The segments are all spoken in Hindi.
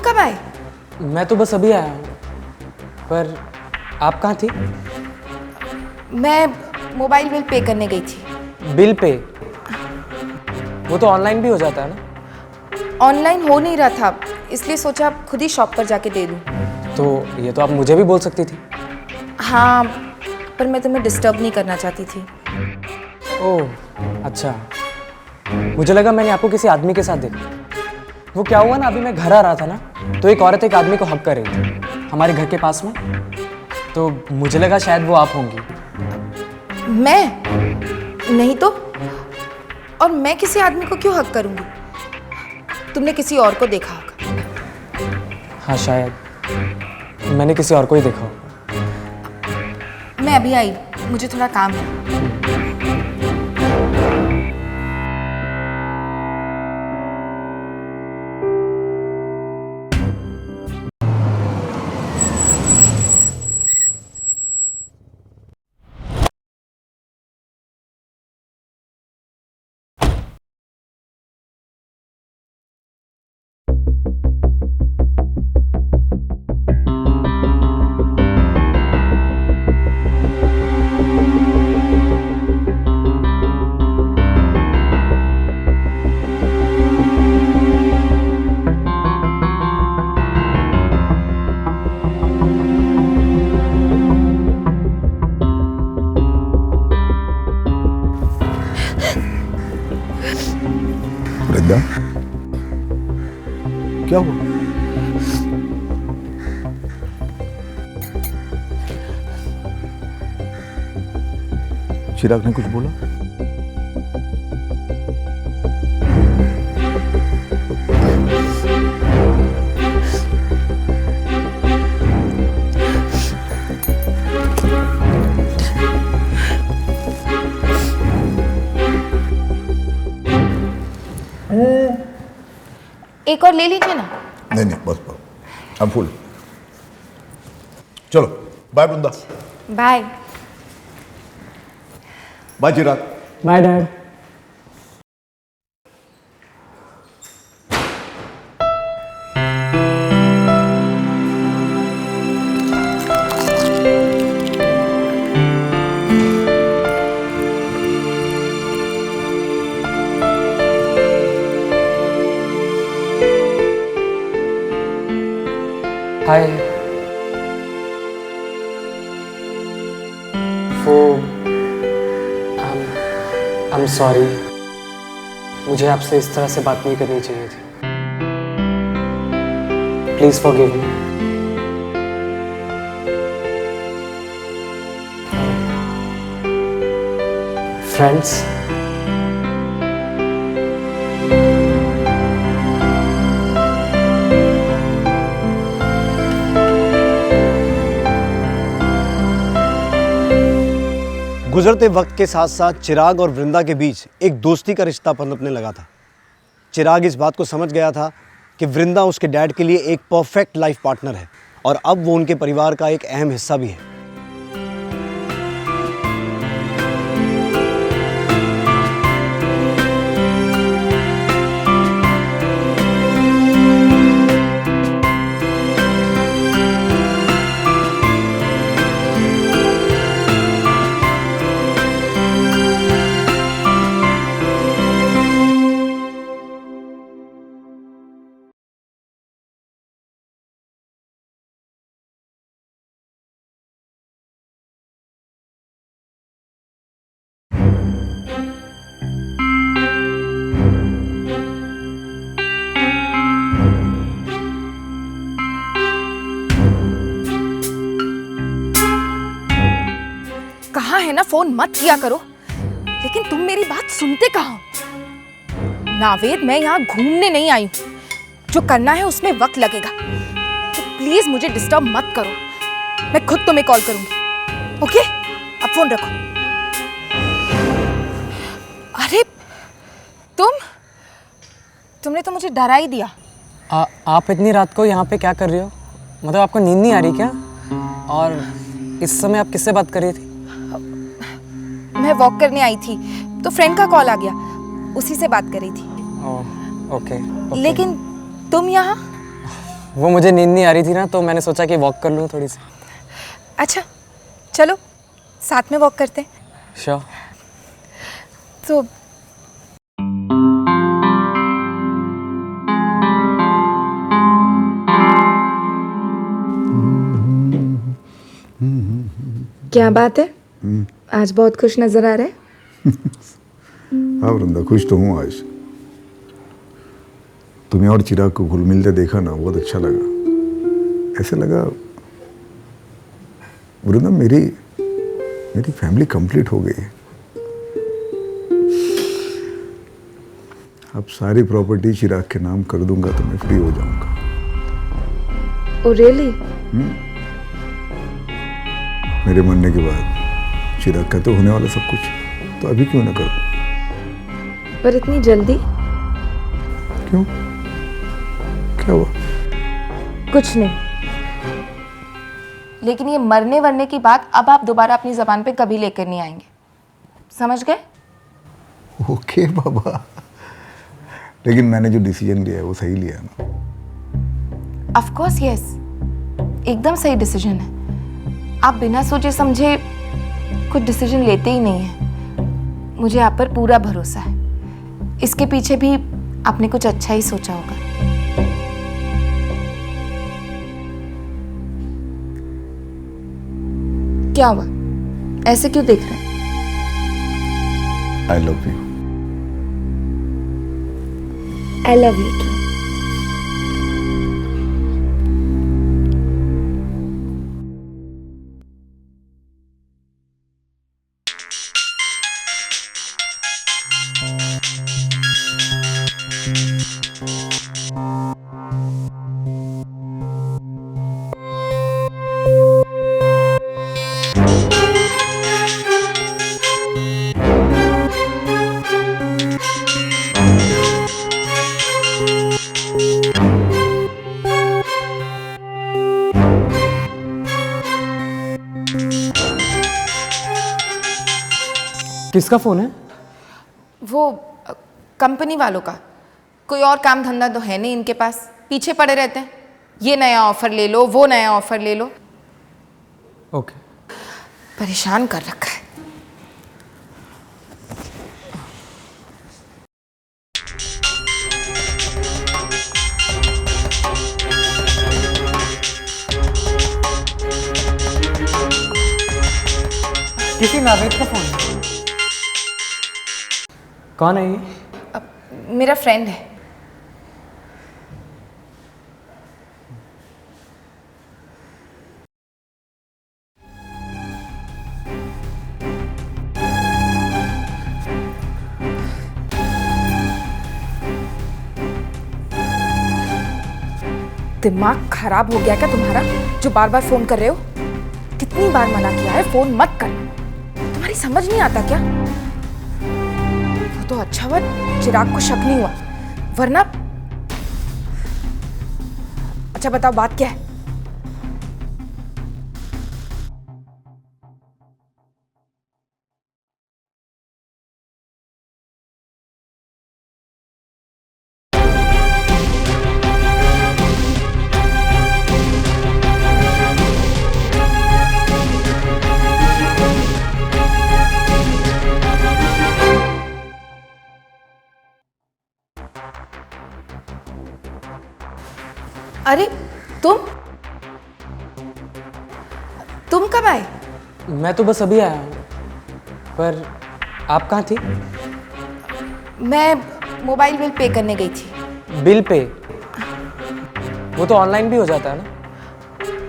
कब आए? मैं तो बस अभी आया हूँ, पर आप कहाँ थी? मैं मोबाइल बिल पे करने गई थी। Bill pay? वो तो ऑनलाइन भी हो जाता है ना? ऑनलाइन हो नहीं रहा था, इसलिए सोचा खुद ही शॉप पर जाके दे दूँ। तो ये तो आप मुझे भी बोल सकती थी। हाँ, पर मैं तुम्हें डिस्टर्ब नहीं करना चाहती थी। ओह अच्छा, मुझे लगा मैंने आपको किसी आदमी के साथ देखा। वो क्या हुआ ना, अभी मैं घर आ रहा था ना, तो एक औरत एक आदमी को हक कर रही थी हमारे घर के पास में, तो मुझे लगा शायद वो आप होंगी। मैं? नहीं तो। और मैं किसी आदमी को क्यों हक करूंगी? तुमने किसी और को देखा होगा। हाँ शायद मैंने किसी और को ही देखा होगा। मैं अभी आई, मुझे थोड़ा काम है। वृंदा, क्या हुआ? चिराग ने कुछ बोला? एक और ले लीजिए ना। नहीं नहीं, बस बस, I'm full। चलो bye Vrinda. Bye. Bye Chirag. Bye dad. Hi. वो I'm sorry, मुझे आपसे इस तरह से बात नहीं करनी चाहिए थी। Please forgive me. फ्रेंड्स, गुजरते वक्त के साथ साथ चिराग और वृंदा के बीच एक दोस्ती का रिश्ता पनपने लगा था। चिराग इस बात को समझ गया था कि वृंदा उसके डैड के लिए एक परफेक्ट लाइफ पार्टनर है और अब वो उनके परिवार का एक अहम हिस्सा भी है। कहाँ है ना, फोन मत किया करो। लेकिन तुम मेरी बात सुनते कहाँ हो? नावेद, मैं यहाँ घूमने नहीं आई हूँ। जो करना है उसमें वक्त लगेगा, तो प्लीज मुझे डिस्टर्ब मत करो। मैं खुद तुम्हें कॉल करूंगी। ओके, अब फोन रखो। अरे तुमने तो मुझे डरा ही दिया। आप इतनी रात को यहाँ पे क्या कर रही हो? मतलब आपको नींद नहीं आ रही क्या? और इस समय आप किससे बात कर रही थी? मैं वॉक करने आई थी तो फ्रेंड का कॉल आ गया, उसी से बात कर रही थी। ओह, ओके। लेकिन तुम यहाँ? वो मुझे नींद नहीं आ रही थी ना, तो मैंने सोचा कि वॉक कर लूँ थोड़ी सी। अच्छा चलो साथ में वॉक करते हैं। श्योर। तो क्या बात है, आज बहुत खुश नजर आ रहे हैं। हाँ वृंदा, खुश तो हूँ आज। तुम्हें और चिराग को घुल मिलते देखा ना, बहुत अच्छा लगा। ऐसे लगा वृंदा मेरी फैमिली कंप्लीट हो गई है। अब सारी प्रॉपर्टी चिराग के नाम कर दूंगा तो मैं फ्री हो जाऊंगा। Oh really? मेरे मरने के बाद चिराग का तो होने वाला सब कुछ, तो अभी क्यों ना करूं? पर इतनी जल्दी क्यों? क्या हुआ? कुछ नहीं, लेकिन ये मरने वरने की बात अब आप दोबारा अपनी जबान पे कभी लेकर नहीं आएंगे, समझ गए? ओके बाबा, लेकिन मैंने जो डिसीजन लिया है वो सही लिया है ना? ऑफ कोर्स यस, एकदम सही डिसीजन है। आप बिना सोचे समझे कुछ डिसीजन लेते ही नहीं हैं। मुझे आप पर पूरा भरोसा है। इसके पीछे भी आपने कुछ अच्छा ही सोचा होगा। क्या हुआ, ऐसे क्यों देख रहे हैं? I love you. I love you too. किसका फ़ोन है? वो कंपनी वालों का। कोई और काम धंधा तो है नहीं इनके पास, पीछे पड़े रहते हैं। ये नया ऑफर ले लो, वो नया ऑफर ले लो, ओके। परेशान कर रखा है। किसी नावेद का फ़ोन है? कौन है ये? मेरा फ्रेंड है। दिमाग खराब हो गया क्या तुम्हारा, जो बार बार फोन कर रहे हो? कितनी बार मना किया है फोन मत कर। तुम्हारी समझ नहीं आता क्या? वो तो अच्छा हुआ चिराग को शक नहीं हुआ, वरना। अच्छा बताओ बात क्या है? अरे तुम कब आए? मैं तो बस अभी आया हूँ, पर आप कहाँ थी? मैं मोबाइल बिल पे करने गई थी। Bill pay? वो तो ऑनलाइन भी हो जाता है ना?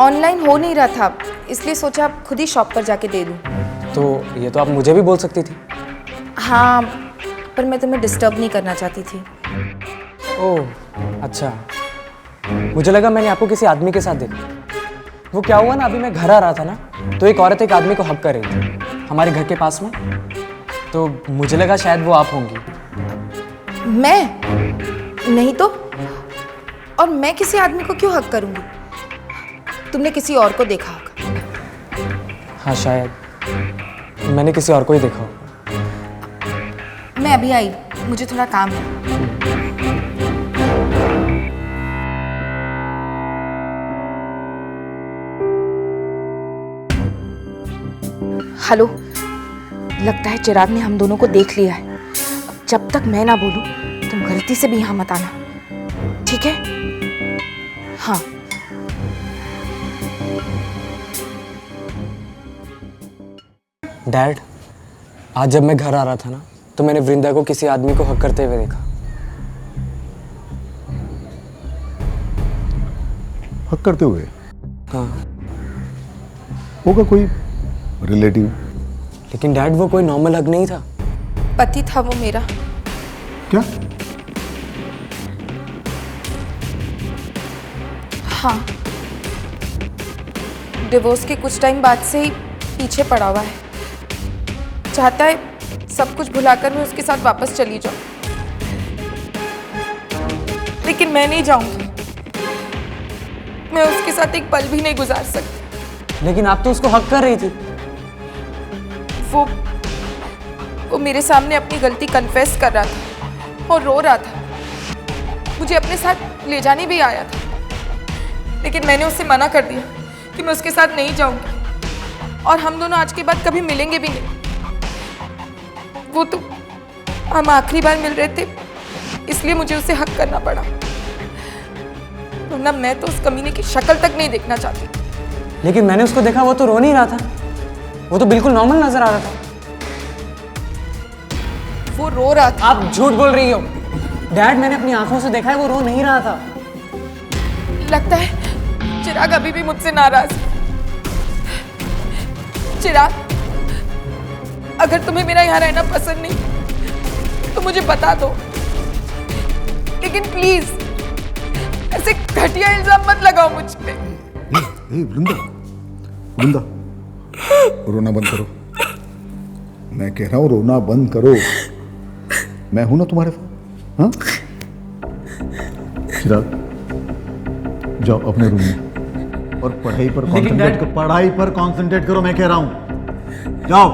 ऑनलाइन हो नहीं रहा था, इसलिए सोचा खुद ही शॉप पर जाके दे दूं। तो ये तो आप मुझे भी बोल सकती थी। हाँ, पर मैं तुम्हें डिस्टर्ब नहीं करना चाहती थी। ओह अच्छा, मुझे लगा मैंने आपको किसी आदमी के साथ देखा। वो क्या हुआ ना, अभी मैं घर आ रहा था ना, तो एक औरत एक आदमी को हक कर रही थी हमारे घर के पास में। तो मुझे लगा शायद वो आप होंगी। मैं नहीं तो, और मैं किसी आदमी को क्यों हक करूंगी? तुमने किसी और को देखा होगा। हाँ शायद मैंने किसी और को ही देखा होगा। मैं अभी आई, मुझे थोड़ा काम है। हेलो, लगता है चिराग ने हम दोनों को देख लिया है। अब जब तक मैं ना बोलूं तुम गलती से भी यहाँ मत आना, ठीक है? हाँ। डैड, आज जब मैं घर आ रहा था ना, तो मैंने वृंदा को किसी आदमी को हक करते हुए देखा। हक करते हुए? हाँ। होगा कोई रिलेटिव। लेकिन डैड, वो कोई नॉर्मल हक नहीं था। पति था वो मेरा। क्या? हाँ, डिवोर्स के कुछ टाइम बाद से ही पीछे पड़ा हुआ है। चाहता है सब कुछ भुलाकर मैं उसके साथ वापस चली जाऊं, लेकिन मैं नहीं जाऊंगी। मैं उसके साथ एक पल भी नहीं गुजार सकती। लेकिन आप तो उसको हक कर रही थी। वो मेरे सामने अपनी गलती कन्फेस कर रहा था और रो रहा था। मुझे अपने साथ ले जाने भी आया था, लेकिन मैंने उससे मना कर दिया कि मैं उसके साथ नहीं जाऊंगी और हम दोनों आज के बाद कभी मिलेंगे भी नहीं। वो तो हम आखिरी बार मिल रहे थे, इसलिए मुझे उसे हक करना पड़ा, वरना मैं तो उस कमीने की शक्ल तक नहीं देखना चाहती। लेकिन मैंने उसको देखा, वो तो रो नहीं रहा था। वो तो बिल्कुल नॉर्मल नजर आ रहा था। वो रो रहा था। आप झूठ बोल रही हो डैड, मैंने अपनी आंखों से देखा है, वो रो नहीं रहा था। लगता है चिराग अभी भी मुझसे नाराज है। चिराग, अगर तुम्हें मेरा यहाँ रहना पसंद नहीं तो मुझे बता दो, लेकिन प्लीज ऐसे घटिया इल्जाम मत लगाओ मुझ पे। वृंदा, वृंदा, रोना बंद करो। मैं कह रहा हूँ रोना बंद करो। मैं हूं ना तुम्हारे साथ। हाँ, चिराग, जाओ अपने रूम में और पढ़ाई पर कंसंट्रेट करो। पढ़ाई पर कंसंट्रेट करो, मैं कह रहा हूं। जाओ।